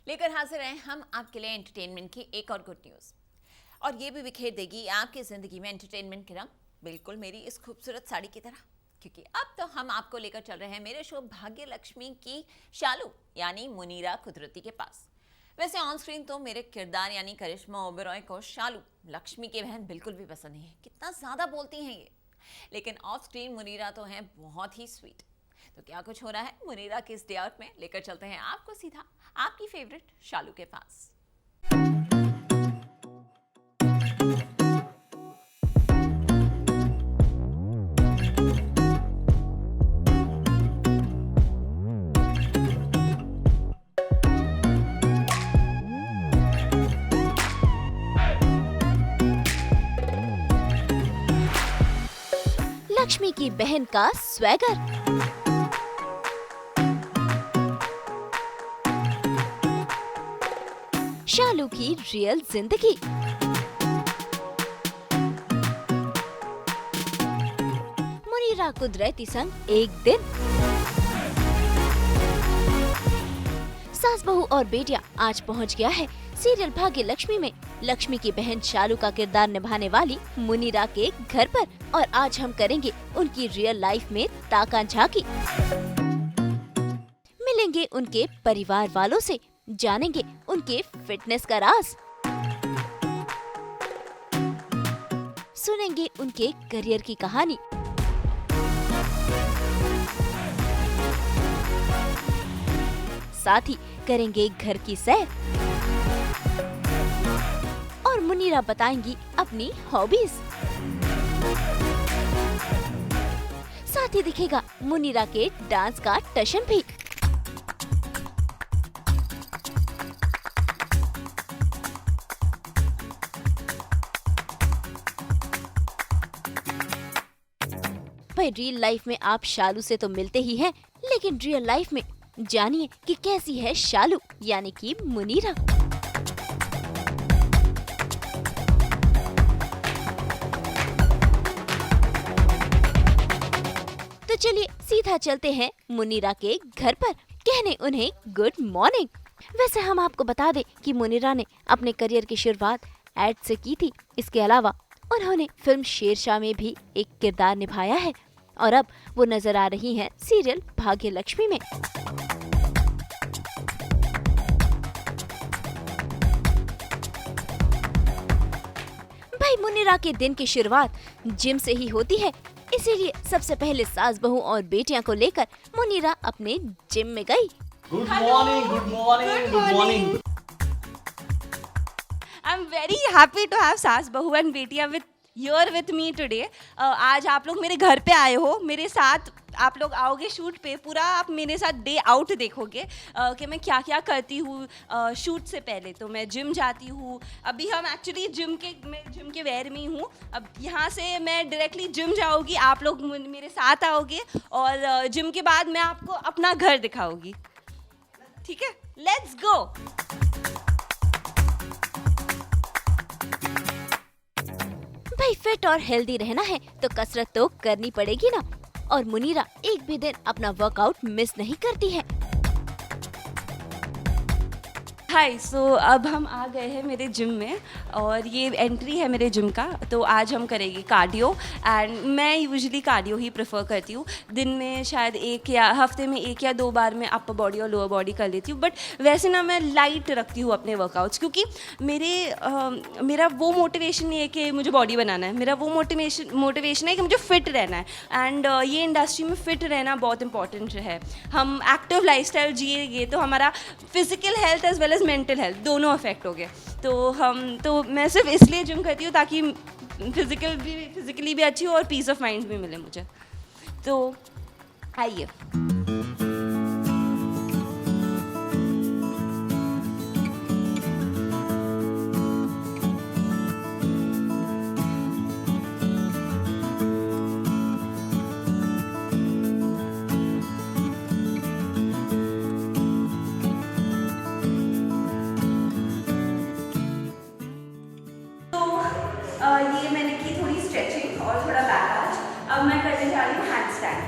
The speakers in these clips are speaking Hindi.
लेकर हाजिर हैं हम आपके लिए एंटरटेनमेंट की एक और गुड न्यूज़। और ये भी बिखेर देगी आपकी ज़िंदगी में एंटरटेनमेंट के रंग, बिल्कुल मेरी इस खूबसूरत साड़ी की तरह। क्योंकि अब तो हम आपको लेकर चल रहे हैं मेरे शो भाग्य लक्ष्मी की शालू यानी मुनीरा कुदरती के पास। वैसे ऑन स्क्रीन तो मेरे किरदार यानी करिश्मा ओबेरॉय को शालू लक्ष्मी की बहन बिल्कुल भी पसंद नहीं है, कितना ज़्यादा बोलती हैं ये। लेकिन ऑफ स्क्रीन मुनीरा तो हैं बहुत ही स्वीट। तो क्या कुछ हो रहा है मुनीरा के इस डे आउट में, लेकर चलते हैं आपको सीधा आपकी फेवरेट शालू के पास। लक्ष्मी की बहन का स्वैगर। शालू की रियल जिंदगी। मुनीरा कुदरती संग एक दिन। सास बहू और बेटिया आज पहुंच गया है सीरियल भाग्य लक्ष्मी में लक्ष्मी की बहन शालू का किरदार निभाने वाली मुनीरा के घर पर। और आज हम करेंगे उनकी रियल लाइफ में ताका झाकी। मिलेंगे उनके परिवार वालों से, जानेंगे उनके फिटनेस का राज, सुनेंगे उनके करियर की कहानी। साथ ही करेंगे घर की सैर और मुनीरा बताएंगी अपनी हॉबीज। साथ ही दिखेगा मुनीरा के डांस का टशन भी। भाई रियल लाइफ में आप शालू से तो मिलते ही हैं, लेकिन रियल लाइफ में जानिए कि कैसी है शालू यानी कि मुनीरा। तो चलिए सीधा चलते हैं मुनीरा के घर पर, कहने उन्हें गुड मॉर्निंग। वैसे हम आपको बता दें कि मुनीरा ने अपने करियर की शुरुआत एड से की थी। इसके अलावा उन्होंने फिल्म शेरशाह में भी एक किरदार निभाया है और अब वो नजर आ रही हैं सीरियल भाग्य लक्ष्मी में। भाई मुनीरा के दिन की शुरुआत जिम से ही होती है, इसीलिए सबसे पहले सास बहू और बेटियां को लेकर मुनीरा अपने जिम में गई। Good morning, good morning, good morning. I'm very happy to have सास बहू एंड बेटिया here with me today. आज आप लोग मेरे घर पे आए हो, मेरे साथ आप लोग आओगे शूट पे। पूरा आप मेरे साथ डे आउट देखोगे कि मैं क्या क्या करती हूँ। शूट से पहले तो मैं जिम जाती हूँ। अभी हम एक्चुअली मैं जिम के वेयर में ही हूँ। अब यहाँ से मैं डायरेक्टली जिम जाऊँगी, आप लोग मेरे साथ आओगे और जिम के बाद मैं आपको अपना घर दिखाऊँगी। ठीक है, लेट्स गो। भाई फिट और हेल्दी रहना है तो कसरत तो करनी पड़ेगी ना, और मुनीरा एक भी दिन अपना वर्कआउट मिस नहीं करती है। हाय, सो अब हम आ गए हैं मेरे जिम में और ये एंट्री है मेरे जिम का। तो आज हम करेंगे कार्डियो एंड मैं यूजुअली कार्डियो ही प्रेफर करती हूँ। दिन में शायद हफ्ते में एक या दो बार मैं अपर बॉडी और लोअर बॉडी कर लेती हूँ, बट वैसे ना मैं लाइट रखती हूँ अपने वर्कआउट्स, क्योंकि मेरा वो मोटिवेशन नहीं है कि मुझे बॉडी बनाना है। मेरा वो मोटिवेशन है कि मुझे फिट रहना है एंड ये इंडस्ट्री में फिट रहना बहुत इंपॉर्टेंट है। हम एक्टिव लाइफस्टाइल जिएंगे तो हमारा physical health as well as mental health दोनों अफेक्ट हो गए। तो मैं सिर्फ इसलिए जिम करती हूँ ताकि फिजिकली भी अच्छी हो और पीस ऑफ माइंड भी मिले मुझे। तो आइए। ये मैंने की थोड़ी स्ट्रेचिंग और थोड़ा बैक आउट। अब मैं करने जा रही हूँ हैंड स्टैंड।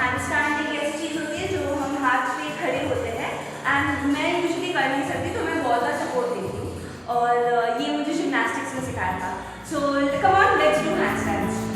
हैंड स्टैंड एक ऐसी चीज़ होती है जो हम हाथ पे खड़े होते हैं एंड मैं यूजुअली कर नहीं सकती तो मैं बहुत ज़्यादा सपोर्ट देती हूँ, और ये मुझे जिम्नास्टिक्स में सिखाया था। सो come on, let's do handstands.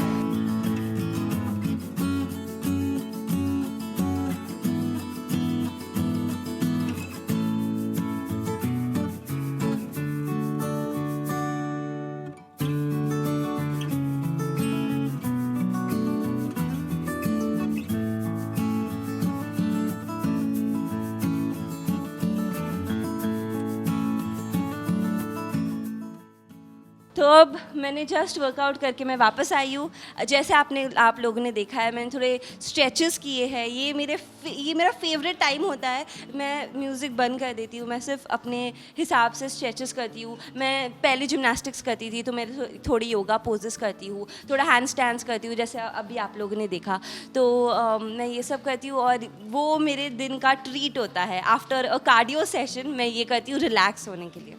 तो अब मैंने जस्ट वर्कआउट करके मैं वापस आई हूँ। जैसे आप लोगों ने देखा है, मैंने थोड़े स्ट्रेचेस किए हैं। ये मेरा फेवरेट टाइम होता है। मैं म्यूज़िक बंद कर देती हूँ, मैं सिर्फ अपने हिसाब से स्ट्रेचेस करती हूँ। मैं पहले जिम्नास्टिक्स करती थी तो मैं थोड़ी योगा पोजेस करती हूँ, थोड़ा हैंड स्टैंड्स करती हूँ, जैसे अभी आप लोगों ने देखा। तो मैं ये सब करती हूँ और वो मेरे दिन का ट्रीट होता है। आफ्टर अ कार्डियो सेशन मैं ये करती हूँ रिलैक्स होने के लिए।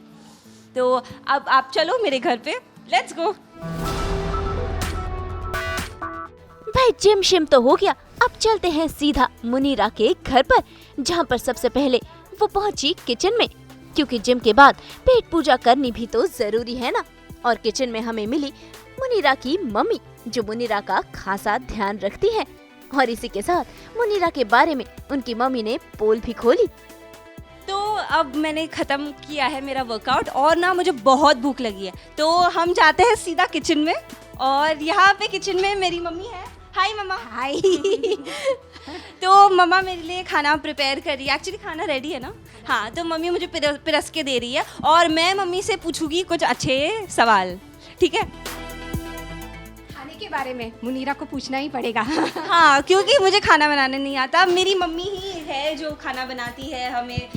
तो अब आप चलो मेरे घर पे, लेट्स गो। भाई जिम शिम तो हो गया, अब चलते हैं सीधा मुनीरा के घर पर, जहाँ पर सबसे पहले वो पहुंची किचन में, क्योंकि जिम के बाद पेट पूजा करनी भी तो जरूरी है ना। और किचन में हमें मिली मुनीरा की मम्मी, जो मुनीरा का खासा ध्यान रखती है। और इसी के साथ मुनीरा के बारे में उनकी मम्मी ने पोल भी खोली। तो अब मैंने ख़त्म किया है मेरा वर्कआउट और ना मुझे बहुत भूख लगी है, तो हम जाते हैं सीधा किचन में। और यहाँ पे किचन में मेरी मम्मी है। हाय मम्मा। हाय। तो मम्मा मेरे लिए खाना प्रिपेयर कर रही है। एक्चुअली खाना रेडी है ना। हाँ, तो मम्मी मुझे पिरस के दे रही है और मैं मम्मी से पूछूंगी कुछ अच्छे सवाल, ठीक है? के बारे में मुनीरा को पूछना ही पड़ेगा। हाँ, क्योंकि मुझे खाना बनाने नहीं आता। मेरी मम्मी ही है जो खाना बनाती है, हमें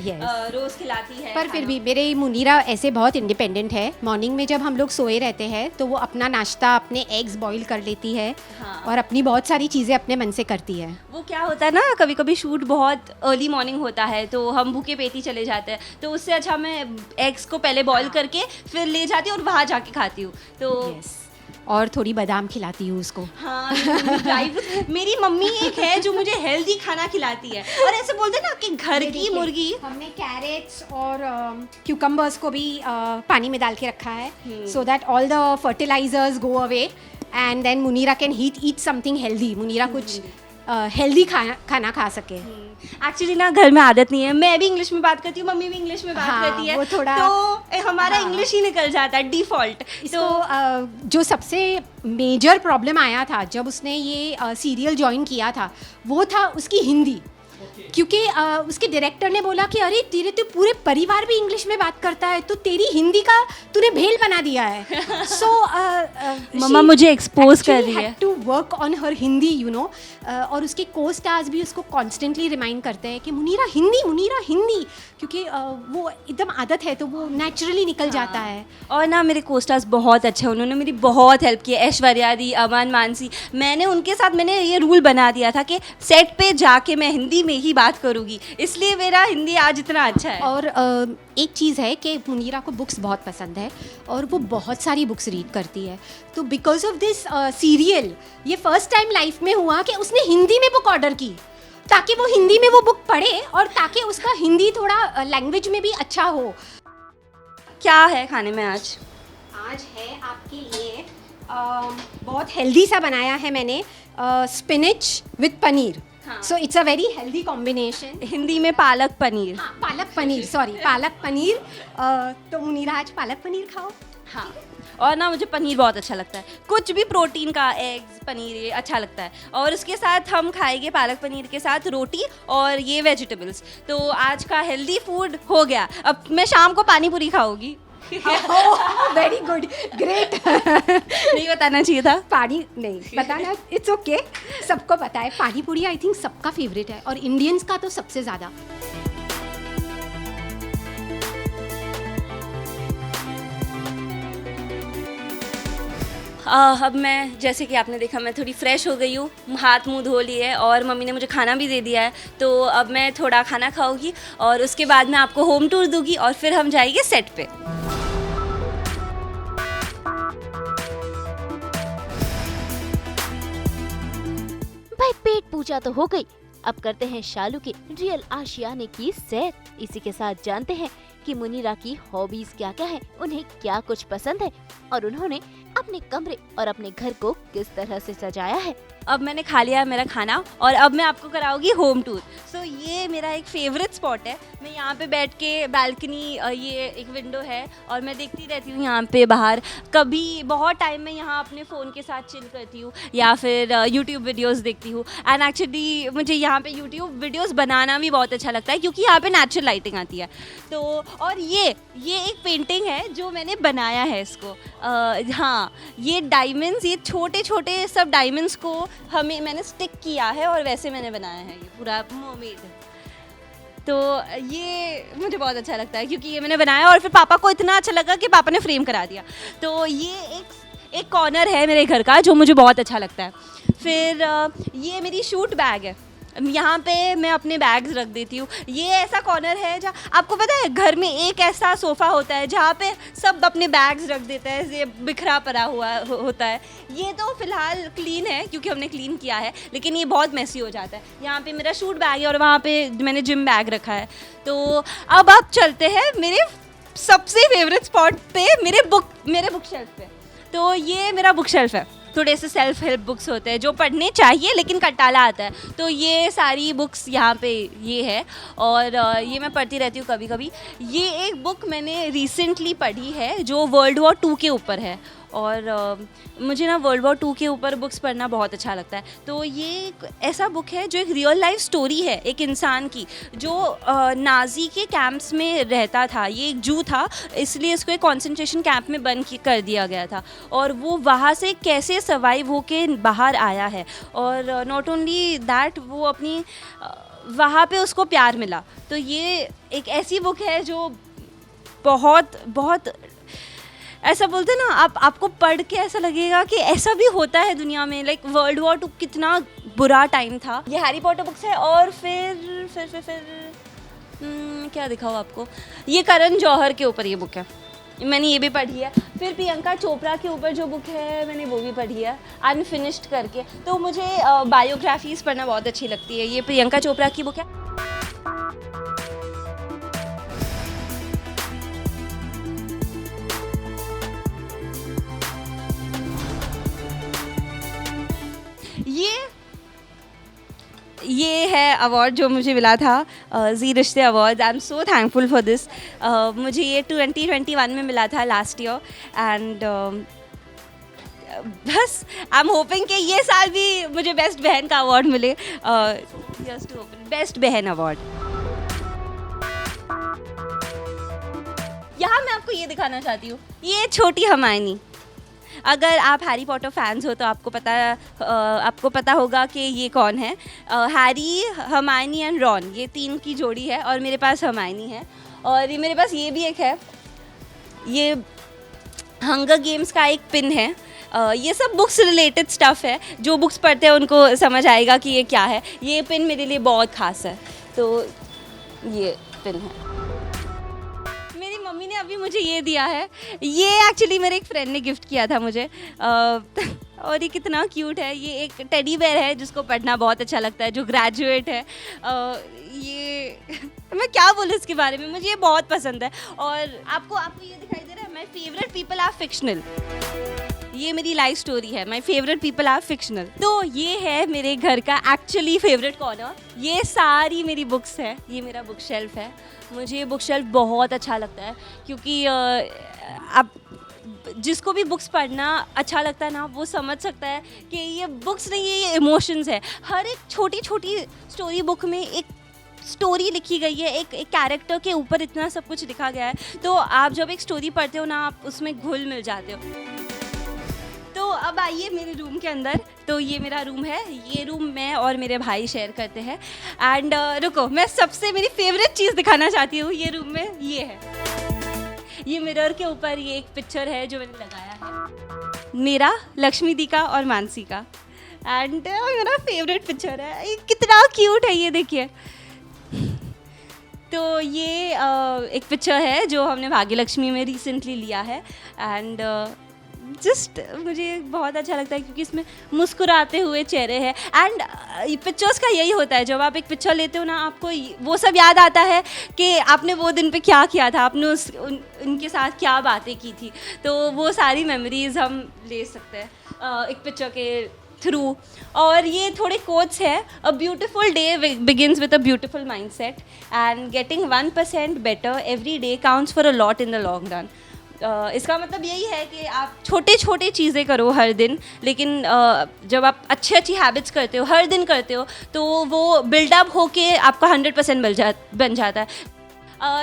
रोज खिलाती है। पर फिर भी मेरे मुनीरा ऐसे बहुत इंडिपेंडेंट है। मॉर्निंग में जब हम लोग सोए रहते हैं तो वो अपना नाश्ता, अपने एग्स बॉईल कर लेती है। हाँ। और अपनी बहुत सारी चीज़ें अपने मन से करती है। वो क्या होता है ना, कभी कभी शूट बहुत अर्ली मॉर्निंग होता है तो हम भूखे पेट ही चले जाते हैं, तो उससे अच्छा मैं एग्स को पहले बॉईल करके फिर ले जाती हूँ और वहाँ जाके खाती हूँ। तो और थोड़ी बादाम खिलाती हूँ उसको। हाँ, मेरी मम्मी एक है जो मुझे हेल्दी खाना खिलाती है। और ऐसे बोलते हैं ना कि घर की मुर्गी। हमने कैरेट्स और क्यूकम्बर्स को भी पानी में डाल के रखा है, so that all the fertilizers go away and then Munira can eat something healthy. Munira कुछ हेल्दी खाना खा सके। एक्चुअली ना घर में आदत नहीं है, मैं भी इंग्लिश में बात करती हूँ, मम्मी भी इंग्लिश में बात करती है, वो थोड़ा तो हमारा इंग्लिश ही निकल जाता है डिफ़ॉल्ट। तो जो सबसे मेजर प्रॉब्लम आया था जब उसने ये सीरियल ज्वाइन किया था, वो था उसकी हिंदी। क्योंकि उसके डायरेक्टर ने बोला कि अरे तेरे तो पूरे परिवार भी इंग्लिश में बात करता है, तो तेरी हिंदी का तूने भेल बना दिया है। सो मम्मा मुझे एक्सपोज कर रही है to work on her Hindi, you know. और उसके को स्टार्स भी उसको कॉन्स्टेंटली रिमाइंड करते हैं कि मुनीरा हिंदी, क्योंकि वो एकदम आदत है तो वो नेचुरली निकल जाता है। और ना मेरे को स्टार्स बहुत अच्छे हैं, उन्होंने मेरी बहुत हेल्प की है। ऐश्वर्या दी, अमन, मानसी, मैंने ये रूल बना दिया था कि सेट पे जाके मैं हिंदी में ही बात करूँगी, इसलिए मेरा हिंदी आज इतना अच्छा है। और एक चीज़ है कि मुनीरा को बुक्स बहुत पसंद है और वो बहुत सारी बुक्स रीड करती है। तो बिकॉज ऑफ दिस सीरियल ये फर्स्ट टाइम लाइफ में हुआ कि उसने हिंदी में बुक ऑर्डर की, ताकि वो हिंदी में वो बुक पढ़े और ताकि उसका हिंदी थोड़ा लैंग्वेज में भी अच्छा हो। क्या है खाने में आज? आज है आपके लिए बहुत हेल्दी सा बनाया है मैंने, spinach with paneer. So it's a very healthy combination. Hindi में पालक पनीर। हाँ, पालक पनीर। तो मुनीरा आज पालक पनीर खाओ। हाँ, और ना मुझे पनीर बहुत अच्छा लगता है, कुछ भी प्रोटीन का, एग्स, पनीर, ये अच्छा लगता है। और उसके साथ हम खाएंगे पालक पनीर के साथ रोटी और ये वेजिटेबल्स। तो आज का हेल्दी फूड हो गया। अब मैं शाम को पानी पूरी खाऊंगी। Very good, great. नहीं बताना चाहिए था। पानी नहीं बताना, इट्स ओके। सबको पता है पानी पूरी, आई थिंक सबका फेवरेट है और इंडियंस का तो सबसे ज़्यादा। अब मैं, जैसे कि आपने देखा, मैं थोड़ी फ्रेश हो गई हूँ, हाथ मुंह धो लिए और मम्मी ने मुझे खाना भी दे दिया है। तो अब मैं थोड़ा खाना खाऊंगी और उसके बाद मैं आपको होम टूर दूंगी और फिर हम जाएंगे सेट पे। भाई पेट पूजा तो हो गई, अब करते हैं शालू के रियल आशियाने की सैर। इसी के साथ जानते हैं कि मुनीरा की हॉबीज क्या क्या है, उन्हें क्या कुछ पसंद है और उन्होंने अपने कमरे और अपने घर को किस तरह से सजाया है। अब मैंने खा लिया मेरा खाना और अब मैं आपको कराऊंगी होम टूर। सो ये मेरा एक फेवरेट स्पॉट है। मैं यहाँ पे बैठ के बालकनी, ये एक विंडो है और मैं देखती रहती हूँ यहाँ पे बाहर। कभी बहुत टाइम में यहाँ अपने फ़ोन के साथ चिल करती हूँ या फिर यूट्यूब वीडियोस देखती हूँ। एंड एक्चुअली मुझे यहाँ पे यूट्यूब वीडियोस बनाना भी बहुत अच्छा लगता है क्योंकि यहाँ पे नेचुरल लाइटिंग आती है। तो और ये एक पेंटिंग है जो मैंने बनाया है इसको। हाँ, ये डायमंड्स, ये छोटे छोटे सब डायमंड्स को मैंने स्टिक किया है और वैसे मैंने बनाया है ये पूरा मरमेड। तो ये मुझे बहुत अच्छा लगता है क्योंकि ये मैंने बनाया और फिर पापा को इतना अच्छा लगा कि पापा ने फ्रेम करा दिया। तो ये एक कॉर्नर है मेरे घर का जो मुझे बहुत अच्छा लगता है। फिर ये मेरी शूट बैग है, यहाँ पे मैं अपने बैग्स रख देती हूँ। ये ऐसा कॉर्नर है जहाँ आपको पता है घर में एक ऐसा सोफ़ा होता है जहाँ पे सब अपने बैग्स रख देते हैं, ये बिखरा पड़ा हुआ होता है। ये तो फ़िलहाल क्लीन है क्योंकि हमने क्लीन किया है, लेकिन ये बहुत मैसी हो जाता है। यहाँ पे मेरा शूट बैग है और वहाँ पे मैंने जिम बैग रखा है। तो अब आप चलते हैं मेरे सबसे फेवरेट स्पॉट पे, मेरे बुक शेल्फ पे। तो ये मेरा बुक शेल्फ है। थोड़े से सेल्फ हेल्प बुक्स होते हैं जो पढ़ने चाहिए लेकिन कटाला आता है, तो ये सारी बुक्स यहाँ पे ये है और ये मैं पढ़ती रहती हूँ कभी कभी। ये एक बुक मैंने रिसेंटली पढ़ी है जो वर्ल्ड वॉर 2 के ऊपर है और मुझे ना वर्ल्ड वॉर 2 के ऊपर बुक्स पढ़ना बहुत अच्छा लगता है। तो ये एक ऐसा बुक है जो एक रियल लाइफ स्टोरी है एक इंसान की जो नाजी के कैंप्स में रहता था। ये एक जू था, इसलिए इसको एक कॉन्सेंट्रेशन कैंप में बंद कर दिया गया था और वो वहाँ से कैसे सर्वाइव होके बाहर आया है। और नॉट ओनली दैट, वो अपनी वहाँ पे उसको प्यार मिला। तो ये एक ऐसी बुक है जो बहुत बहुत ऐसा बोलते हैं ना, आपको पढ़ के ऐसा लगेगा कि ऐसा भी होता है दुनिया में। लाइक वर्ल्ड वॉर 2 कितना बुरा टाइम था। ये हैरी पॉटर बुक्स है और फिर क्या दिखाऊँ आपको, ये करण जौहर के ऊपर ये बुक है, मैंने ये भी पढ़ी है। फिर प्रियंका चोपड़ा के ऊपर जो बुक है मैंने वो भी पढ़ी है, अनफिनिश्ड करके। तो मुझे बायोग्राफीज़ पढ़ना बहुत अच्छी लगती है। ये प्रियंका चोपड़ा की बुक है। ये है अवार्ड जो मुझे मिला था, जी रिश्ते award. I am so thankful for this. मुझे ये 2021 में मिला था लास्ट ईयर एंड बस आई एम होपिंग कि ये साल भी मुझे बेस्ट बहन का अवार्ड मिले। जस्ट होपिंग, बेस्ट बहन अवार्ड। यहाँ मैं आपको ये दिखाना चाहती हूँ, ये छोटी हरमायनी। अगर आप हैरी पॉटर फैंस हो तो आपको पता होगा कि ये कौन है। हैरी, हरमायनी एंड रॉन, ये 3 की जोड़ी है और मेरे पास हरमायनी है। और ये मेरे पास ये भी एक है, ये हंगर गेम्स का एक पिन है। ये सब बुक्स रिलेटेड स्टफ़ है, जो बुक्स पढ़ते हैं उनको समझ आएगा कि ये क्या है। ये पिन मेरे लिए बहुत ख़ास है, तो ये पिन है। मम्मी ने अभी मुझे ये दिया है, ये एक्चुअली मेरे एक फ्रेंड ने गिफ्ट किया था मुझे और ये कितना क्यूट है। ये एक टेडी बेयर है जिसको पढ़ना बहुत अच्छा लगता है, जो ग्रेजुएट है। ये मैं क्या बोलूँ इसके बारे में, मुझे ये बहुत पसंद है। और आपको ये दिखाई दे रहा है, my favourite people are fictional. ये मेरी लाइफ स्टोरी है, my favourite people are fictional. तो ये है मेरे घर का एक्चुअली फेवरेट कॉर्नर। ये सारी मेरी बुक्स है, ये मेरा बुक शेल्फ है। मुझे ये बुक शेल्फ बहुत अच्छा लगता है क्योंकि आप जिसको भी बुक्स पढ़ना अच्छा लगता है ना, वो समझ सकता है कि ये बुक्स नहीं, ये इमोशंस है। हर एक छोटी छोटी स्टोरी बुक में एक स्टोरी लिखी गई है, एक कैरेक्टर के ऊपर इतना सब कुछ लिखा गया है। तो आप जब एक स्टोरी पढ़ते हो ना, आप उसमें घुल मिल जाते हो। तो अब आइए मेरे रूम के अंदर। तो ये मेरा रूम है, ये रूम मैं और मेरे भाई शेयर करते हैं। एंड रुको, मैं सबसे मेरी फेवरेट चीज़ दिखाना चाहती हूँ। ये रूम में ये है, ये मिरर के ऊपर ये एक पिक्चर है जो मैंने लगाया है, मेरा, लक्ष्मी दी का और मानसी का। एंड मेरा फेवरेट पिक्चर है, ये कितना क्यूट है, ये देखिए। तो ये एक पिक्चर है जो हमने भाग्यलक्ष्मी में रिसेंटली लिया है। एंड जस्ट मुझे बहुत अच्छा लगता है क्योंकि इसमें मुस्कुराते हुए चेहरे हैं। एंड पिक्चर्स का यही होता है, जब आप एक पिक्चर लेते हो ना, आपको वो सब याद आता है कि आपने वो दिन पे क्या किया था, आपने उनके साथ क्या बातें की थी, तो वो सारी मेमोरीज हम ले सकते हैं एक पिक्चर के थ्रू। और ये थोड़े कोट्स है, a beautiful day begins with a beautiful mindset and getting 1% better every day counts for a lot in the long run. इसका मतलब यही है कि आप छोटे छोटे चीज़ें करो हर दिन, लेकिन जब आप अच्छी हैबिट्स करते हो, हर दिन करते हो, तो वो बिल्डअप होके आपका 100% बन जाता है।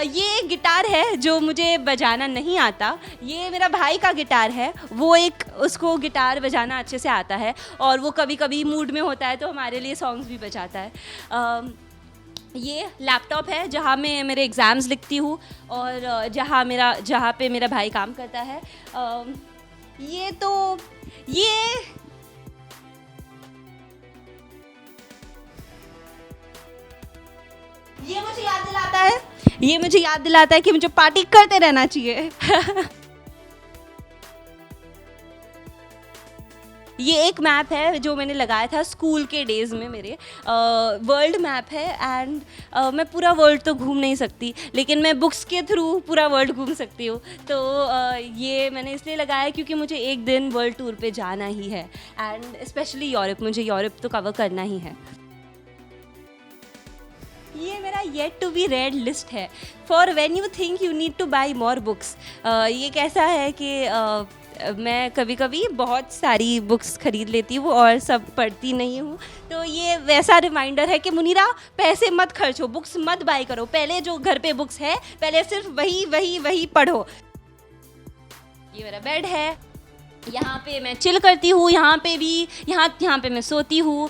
ये गिटार है जो मुझे बजाना नहीं आता, ये मेरा भाई का गिटार है, वो उसको गिटार बजाना अच्छे से आता है और वो कभी कभी मूड में होता है तो हमारे लिए सॉन्ग्स भी बजाता है। ये लैपटॉप है जहाँ मैं मेरे एग्ज़ाम्स लिखती हूँ और जहाँ पे मेरा भाई काम करता है। ये मुझे याद दिलाता है कि मुझे पार्टी करते रहना चाहिए। ये एक मैप है जो मैंने लगाया था स्कूल के डेज़ में, मेरे वर्ल्ड मैप है। एंड मैं पूरा वर्ल्ड तो घूम नहीं सकती, लेकिन मैं बुक्स के थ्रू पूरा वर्ल्ड घूम सकती हूँ। तो ये मैंने इसलिए लगाया क्योंकि मुझे एक दिन वर्ल्ड टूर पे जाना ही है, एंड स्पेशली यूरोप, मुझे यूरोप तो कवर करना ही है। ये मेरा yet to be read list है for when you think you need to buy more books. ये कैसा है कि मैं कभी कभी बहुत सारी बुक्स खरीद लेती हूँ और सब पढ़ती नहीं हूँ, तो ये वैसा रिमाइंडर है कि मुनीरा पैसे मत खर्चो, बुक्स मत बाई करो, पहले जो घर पे बुक्स है पहले सिर्फ वही पढ़ो। ये मेरा बेड है, यहाँ पे मैं चिल करती हूँ, यहाँ पे मैं सोती हूँ,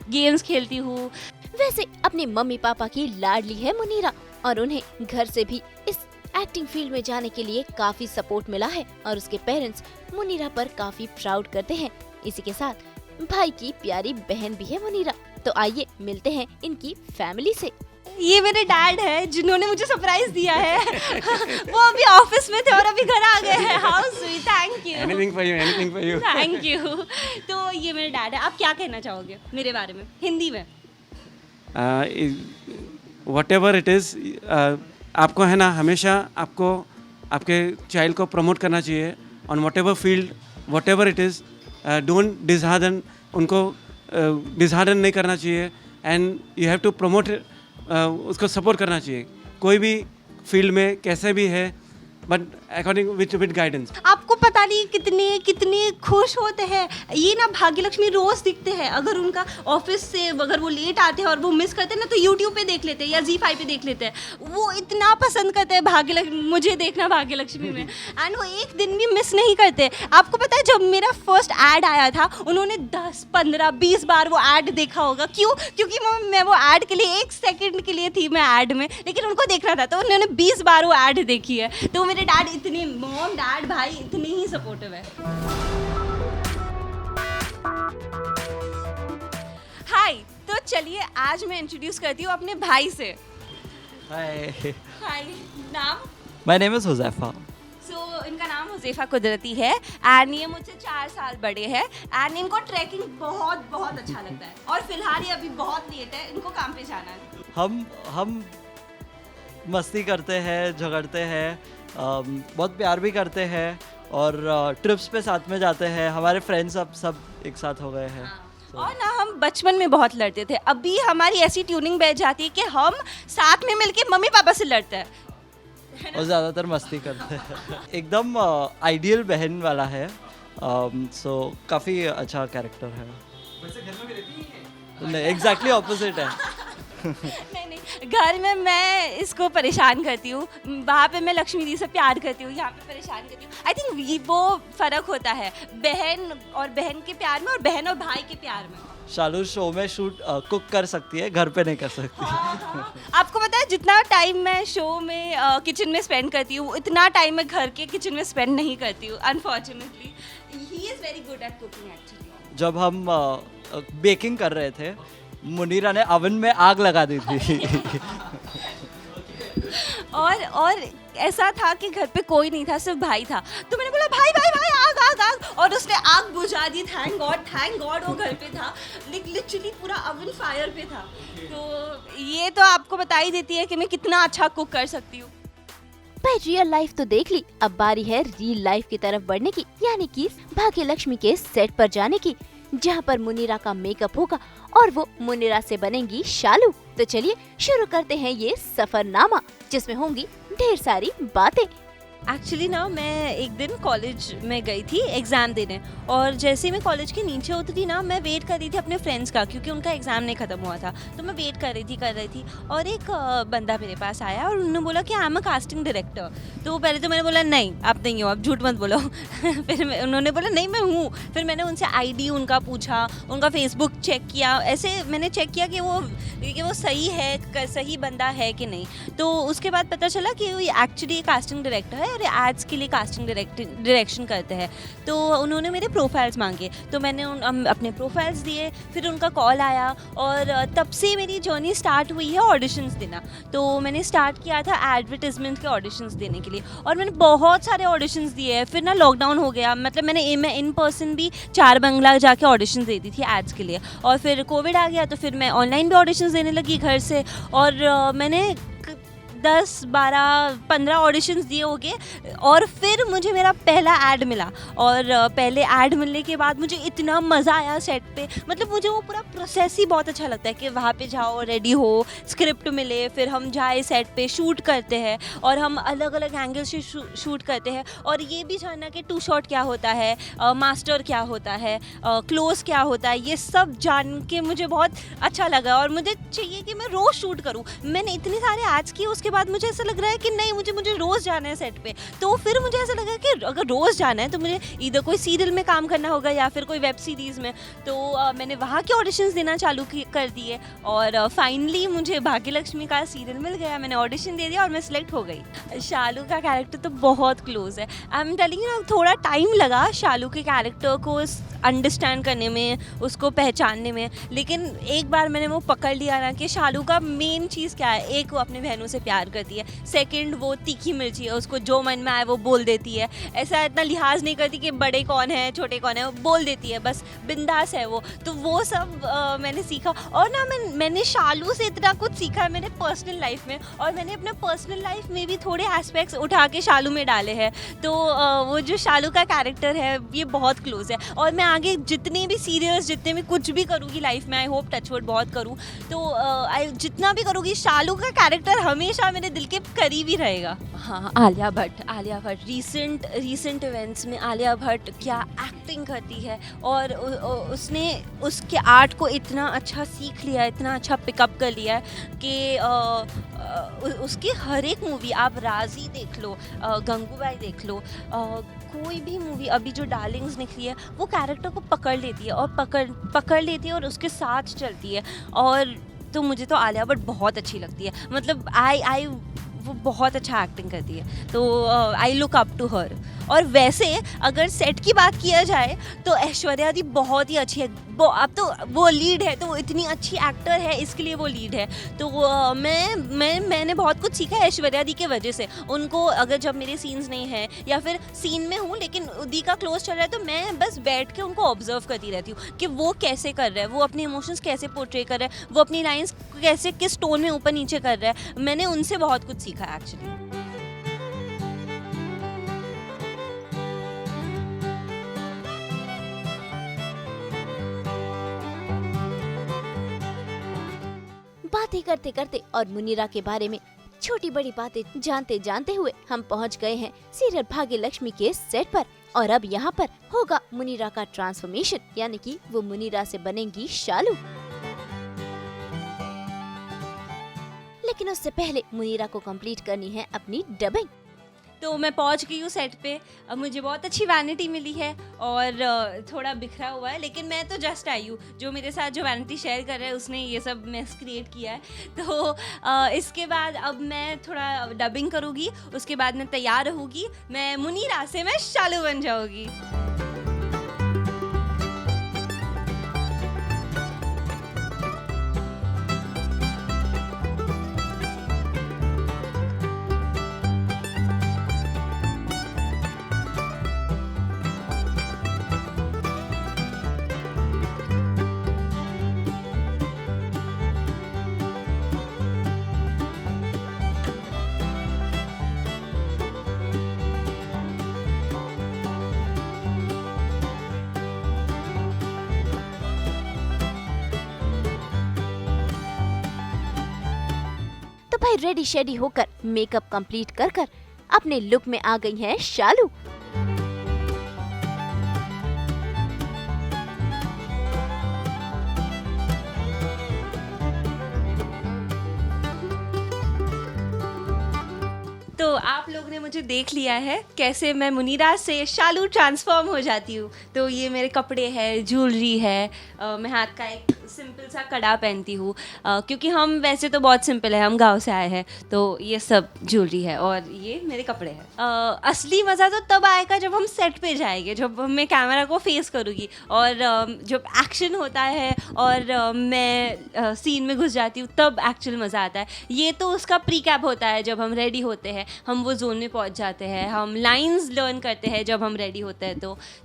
गेम्स खेलती हूँ। वैसे अपने मम्मी पापा की लाडली है मुनीरा और उन्हें घर से भी इस एक्टिंग फील्ड में जाने के लिए काफी सपोर्ट मिला है और उसके पेरेंट्स मुनीरा पर काफी प्राउड करते हैं। इसी के साथ भाई की प्यारी बहन भी है मुनीरा, तो आइए मिलते हैं इनकी फैमिली से। ये मेरे डैड है जिन्होंने मुझे सरप्राइज दिया है। वो अभी ऑफिस में थे और अभी घर आ गए हैं। How sweet, thank you. Anything for you. Thank you. तो ये मेरे डैड है। आप क्या कहना चाहोगे मेरे बारे में हिंदी में? whatever it is, आपको है ना हमेशा आपको आपके चाइल्ड को प्रमोट करना चाहिए on whatever field, whatever it is, don't dishearten, उनको dishearten नहीं करना चाहिए and you have to promote, उसको सपोर्ट करना चाहिए कोई भी फील्ड में कैसे भी है, बट अकॉर्डिंग विद गाइडेंस। आपको पता नहीं कितने खुश होते हैं। ये ना भाग्यलक्ष्मी रोज दिखते हैं, अगर उनका ऑफिस से अगर वो लेट आते हैं और वो मिस करते हैं ना, तो यूट्यूब पे देख लेते हैं या ZEE5 पे देख लेते हैं। वो इतना पसंद करते हैं मुझे देखना भाग्यलक्ष्मी में, एंड वो एक दिन भी मिस नहीं करते। आपको पता है जब मेरा फर्स्ट ऐड आया था, उन्होंने 10, 15, 20 बार वो ऐड देखा होगा। क्यों? क्योंकि मैं वो ऐड के लिए 1 सेकंड के लिए थी मैं ऐड में, लेकिन उनको देखना था, तो उन्होंने 20 बार वो ऐड देखी है। तो मेरे डैड इतने, मॉम डैड भाई इतने ही सपोर्टिव है। हाय, तो चलिए आज मैं इंट्रोड्यूस करती हूँ अपने भाई से। Hi. हाय, नाम? My name is Huzaifa. इनका नाम हुज़ैफा कुदरती है एंड ये मुझसे 4 साल बड़े हैं एंड इनको ट्रैकिंग बहुत बहुत अच्छा लगता है। और फिलहाल ये अभी बहुत लेट है, इनको काम पे जाना है। हम मस्ती करते हैं, झगड़ते हैं, बहुत प्यार भी करते हैं और ट्रिप्स पे साथ में जाते हैं। हमारे फ्रेंड्स अब सब एक साथ हो गए हैं। और ना हम बचपन में बहुत लड़ते थे, अभी हमारी ऐसी ट्यूनिंग बैठ जाती है कि हम साथ में मिलके मम्मी पापा से लड़ते हैं और ज़्यादातर मस्ती करते हैं। एकदम आइडियल बहन वाला है, सो काफ़ी अच्छा कैरेक्टर है। वैसे घर में भी रहती है? नहीं, एग्जैक्टली ऑपोजिट है। नहीं, घर में मैं इसको परेशान करती हूँ, वहाँ पे मैं लक्ष्मी दी से प्यार करती हूँ, यहाँ पे परेशान करती हूँ। आई थिंक वो फ़र्क होता है बहन के प्यार में और बहन और भाई के प्यार में। शालू शो में कुक कर सकती है, घर पे नहीं कर सकती। आपको पता है जितना टाइम मैं शो में किचन में स्पेंड करती हूँ, इतना टाइम मैं घर के किचन में स्पेंड नहीं करती हूँ, unfortunately. He is very good at cooking actually. जब हम बेकिंग कर रहे थे, मुनीरा ने ओवन में आग लगा दी थी। और ऐसा था कि घर पे कोई नहीं था, सिर्फ भाई था, तो मैंने बोला भाई आग आग, और उसने आग बुझा दी। थैंक गॉड वो घर पे था, लिटरली पूरा ओवन फायर पे था। तो ये तो आपको बता ही देती है कि मैं कितना अच्छा कुक कर सकती हूँ। भाई रियल लाइफ तो देख ली, अब बारी है रियल लाइफ की तरफ बढ़ने की, यानी कि भाग्यलक्ष्मी के सेट पर जाने की, जहाँ पर मुनीरा का मेकअप होगा और वो मुनीरा से बनेंगी शालू। तो चलिए शुरू करते हैं ये सफरनामा, जिसमें होंगी ढेर सारी बातें। एक्चुअली ना मैं एक दिन कॉलेज में गई थी एग्ज़ाम देने, और जैसे ही मैं कॉलेज के नीचे उतरी ना, मैं वेट कर रही थी अपने फ्रेंड्स का, क्योंकि उनका एग्ज़ाम नहीं ख़त्म हुआ था। तो मैं वेट कर रही थी और एक बंदा मेरे पास आया और उन्होंने बोला कि I am a casting director. तो पहले तो मैंने बोला नहीं आप नहीं हो, आप झूठ मत बोलो। फिर उन्होंने बोला नहीं मैं हूँ। फिर मैंने उनसे आईडी उनका पूछा, उनका फेसबुक चेक किया, ऐसे मैंने चेक किया कि वो सही है, सही बंदा है कि नहीं। तो उसके बाद पता चला कि वो एक्चुअली कास्टिंग डायरेक्टर है और एड्स के लिए कास्टिंग डायरेक्शन करते हैं। तो उन्होंने मेरे प्रोफाइल्स मांगे, तो मैंने अपने प्रोफाइल्स दिए। फिर उनका कॉल आया और तब से मेरी जर्नी स्टार्ट हुई है ऑडिशंस देना। तो मैंने स्टार्ट किया था एडवर्टाइजमेंट के ऑडिशंस देने के लिए, और मैंने बहुत सारे ऑडिशंस दिए हैं। फिर ना लॉकडाउन हो गया, मतलब मैं इन पर्सन भी 4 बंगला जाके ऑडिशंस देती थी एड्स के लिए, और फिर कोविड आ गया तो फिर मैं ऑनलाइन भी ऑडिशंस देने लगी घर से। और मैंने 10, 12, 15 ऑडिशंस दिए होंगे, और फिर मुझे मेरा पहला ऐड मिला। और पहले ऐड मिलने के बाद मुझे इतना मज़ा आया सेट पे, मतलब मुझे वो पूरा प्रोसेस ही बहुत अच्छा लगता है कि वहाँ पे जाओ, रेडी हो, स्क्रिप्ट मिले, फिर हम जाए सेट पे शूट करते हैं, और हम अलग अलग एंगल से शूट करते हैं, और ये भी जानना कि 2 शॉट क्या होता है, मास्टर क्या होता है, क्लोज क्या होता है, ये सब जान के मुझे बहुत अच्छा लगा। और मुझे चाहिए कि मैं रोज़ शूट करूँ। मैंने इतने सारे एड्स किए, उसके बाद मुझे ऐसा लग रहा है कि नहीं मुझे रोज़ जाना है सेट पे। तो फिर मुझे ऐसा लगा कि अगर रोज़ जाना है तो मुझे इधर कोई सीरियल में काम करना होगा या फिर कोई वेब सीरीज़ में। तो मैंने वहाँ के ऑडिशंस देना चालू कर दिए, और फाइनली मुझे भाग्यलक्ष्मी का सीरियल मिल गया। मैंने ऑडिशन दे दिया और मैं सिलेक्ट हो गई। शालू का कैरेक्टर तो बहुत क्लोज है। आई एम टेलिंग यू, थोड़ा टाइम लगा शालू के कैरेक्टर को अंडरस्टैंड करने में, उसको पहचानने में, लेकिन एक बार मैंने वो पकड़ लिया ना कि शालू का मेन चीज़ क्या है। एक, वो अपने बहनों से प्यार करती है। सेकंड, वो तीखी मिर्ची है, उसको जो मन में आए वो बोल देती है। ऐसा इतना लिहाज नहीं करती कि बड़े कौन है छोटे कौन है, वो बोल देती है, बस बिंदास है वो। तो वो सब मैंने सीखा। और ना मैंने शालू से इतना कुछ सीखा है मेरे पर्सनल लाइफ में, और मैंने अपने पर्सनल लाइफ में भी थोड़े एस्पेक्ट्स उठा के शालू में डाले हैं। तो वो जो शालू का कैरेक्टर है ये बहुत क्लोज है। और मैं आगे जितने भी सीरियल्स, जितने भी कुछ भी करूँगी लाइफ में, आई होप टचवुड बहुत करूँ, तो जितना भी करूँगी शालू का कैरेक्टर हमेशा मेरे दिल के करीब ही रहेगा। हाँ, आलिया भट्ट रीसेंट इवेंट्स में आलिया भट्ट क्या एक्टिंग करती है, और उसने उसके आर्ट को इतना अच्छा सीख लिया, इतना अच्छा पिकअप कर लिया है कि उसकी हर एक मूवी, आप राजी देख लो, गंगूबाई देख लो, कोई भी मूवी अभी जो डार्लिंग्स निकली है, वो कैरेक्टर को पकड़ लेती है और पकड़ लेती है और उसके साथ चलती है। और तो मुझे तो आलिया भट्ट बहुत अच्छी लगती है, मतलब वो बहुत अच्छा एक्टिंग करती है, तो I look up to her. और वैसे अगर सेट की बात किया जाए तो ऐश्वर्या दी बहुत ही अच्छी है। अब तो वो लीड है, तो वो इतनी अच्छी एक्टर है, इसके लिए वो लीड है। तो मैंने बहुत कुछ सीखा है ऐश्वर्या दी के वजह से। उनको अगर जब मेरे सीन्स नहीं हैं या फिर सीन में हूँ लेकिन दी का क्लोज चल रहा है, तो मैं बस बैठ के उनको ऑब्जर्व करती रहती हूँ कि वो कैसे कर रहा है, वो अपने इमोशंस कैसे पोर्ट्रे कर रहा है, वो अपनी लाइन्स कैसे किस टोन में ऊपर नीचे कर रहा है। मैंने उनसे बहुत कुछ सीखा है एक्चुअली। बातें करते करते और मुनीरा के बारे में छोटी बड़ी बातें जानते जानते हुए हम पहुंच गए हैं सीरियल भाग्यलक्ष्मी के सेट पर। और अब यहाँ पर होगा मुनीरा का ट्रांसफॉर्मेशन, यानी कि वो मुनीरा से बनेंगी शालू। लेकिन उससे पहले मुनीरा को कंप्लीट करनी है अपनी डबिंग। तो मैं पहुंच गई हूँ सेट पे। अब मुझे बहुत अच्छी वैनिटी मिली है और थोड़ा बिखरा हुआ है, लेकिन मैं तो जस्ट आई हूँ। जो मेरे साथ जो वैनिटी शेयर कर रहा है उसने ये सब मैस क्रिएट किया है। तो इसके बाद अब मैं थोड़ा डबिंग करूँगी, उसके बाद मैं तैयार रहूँगी, मैं मुनीरा से मैं शालू बन जाऊँगी। वहीं रेडी शेडी होकर मेकअप कंप्लीट कर कर अपने लुक में आ गई हैं शालू। तो आप लोग ने मुझे देख लिया है कैसे मैं मुनीरा से शालू ट्रांसफॉर्म हो जाती हूँ। तो ये मेरे कपड़े हैं, ज्वेलरी है, मैं हाथ का एक सिंपल सा कड़ा पहनती हूँ, क्योंकि हम वैसे तो बहुत सिंपल है, हम गांव से आए हैं, तो ये सब ज्वेलरी है और ये मेरे कपड़े हैं। असली मज़ा तो तब आएगा जब हम सेट पे जाएंगे, जब मैं कैमरा को फेस करूँगी और जब एक्शन होता है और मैं सीन में घुस जाती हूँ, तब एक्चुअल मज़ा आता है। ये तो उसका प्री कैप होता है, जब हम रेडी होते हैं, हम वो जोन में पहुंच जाते हैं, हम लाइंस लर्न करते हैं जब हम रेडी होते हैं।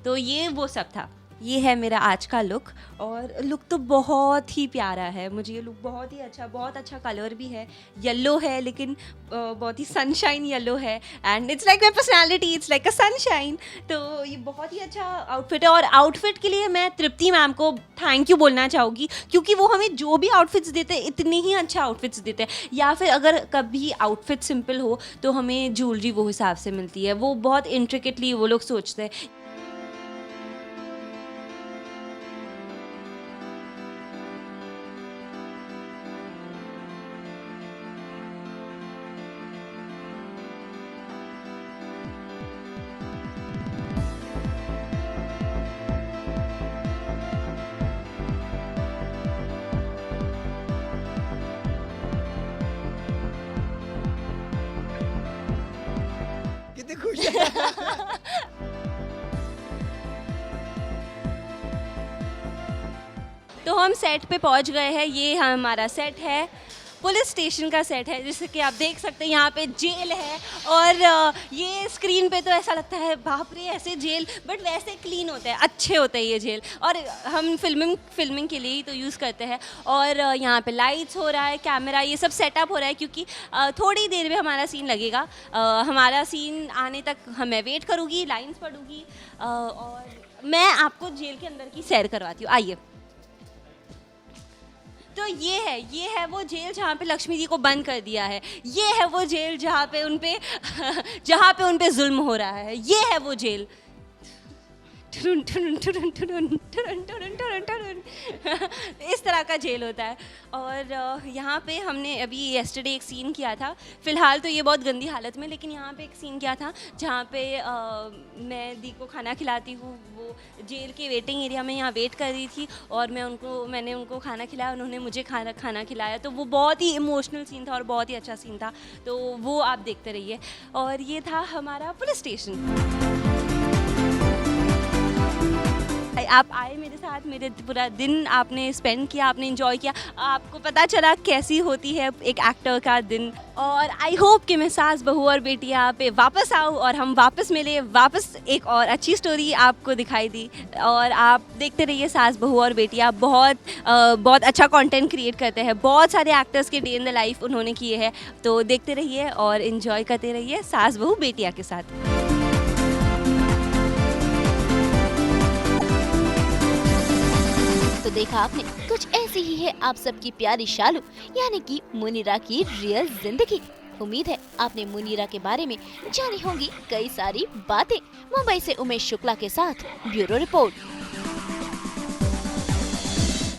तो ये वो सब था। ये है मेरा आज का लुक और लुक तो बहुत ही प्यारा है। मुझे ये लुक बहुत अच्छा कलर भी है, येलो है लेकिन बहुत ही सनशाइन येलो है and it's like my personality, it's like a sunshine. तो ये बहुत ही अच्छा आउटफिट है और आउटफिट के लिए मैं तृप्ति मैम को थैंक यू बोलना चाहूँगी, क्योंकि वो हमें जो भी आउटफिट्स देते हैं इतने ही अच्छा आउटफिट्स देते हैं, या फिर अगर कभी आउटफिट सिंपल हो तो हमें ज्वेलरी वो हिसाब से मिलती है। वो बहुत इंट्रिकेटली वो लोग सोचते हैं। कितनी खुश है। तो हम सेट पे पहुंच गए हैं। ये हमारा सेट है, पुलिस स्टेशन का सेट है, जैसे कि आप देख सकते हैं। यहाँ पे जेल है और ये स्क्रीन पे तो ऐसा लगता है बाप रे ऐसे जेल, बट वैसे क्लीन होते हैं, अच्छे होते हैं ये जेल, और हम फिल्मिंग के लिए ही तो यूज़ करते हैं। और यहाँ पे लाइट्स हो रहा है, कैमरा, ये सब सेटअप हो रहा है, क्योंकि थोड़ी देर में हमारा सीन लगेगा। हमारा सीन आने तक मैं वेट करूँगी, लाइन्स पढ़ूँगी और मैं आपको जेल के अंदर की सैर करवाती हूँ। आइए। तो ये है वो जेल जहाँ पे लक्ष्मी जी को बंद कर दिया है। ये है वो जेल जहाँ पे उन पे जुल्म हो रहा है। ये है वो जेल। इस तरह का जेल होता है। और यहाँ पे हमने अभी येस्टरडे एक सीन किया था, फ़िलहाल तो ये बहुत गंदी हालत में, लेकिन यहाँ पे एक सीन किया था जहाँ पे मैं दी को खाना खिलाती हूँ। वो जेल के वेटिंग एरिया में यहाँ वेट कर रही थी और मैंने उनको खाना खिलाया, उन्होंने मुझे खाना खिलाया। तो वो बहुत ही इमोशनल सीन था और बहुत ही अच्छा सीन था, तो वो आप देखते रहिए। और ये था हमारा पुलिस स्टेशन। आप आए मेरे साथ, मेरे पूरा दिन आपने स्पेंड किया, आपने एंजॉय किया, आपको पता चला कैसी होती है एक एक्टर का दिन। और आई होप कि मैं सास बहू और बेटियां पे वापस आऊँ और हम वापस मिले, वापस एक और अच्छी स्टोरी आपको दिखाई दी। और आप देखते रहिए सास बहू और बेटियां, बहुत अच्छा कंटेंट क्रिएट करते हैं। बहुत सारे एक्टर्स के डे इन द लाइफ उन्होंने किए हैं, तो देखते रहिए और एंजॉय करते रहिए सास बहू बेटियां के साथ। तो देखा आपने, कुछ ऐसी ही है आप सबकी प्यारी शालू, यानी कि मुनीरा की रियल जिंदगी। उम्मीद है आपने मुनीरा के बारे में जानी होंगी कई सारी बातें। मुंबई से उमेश शुक्ला के साथ ब्यूरो रिपोर्ट।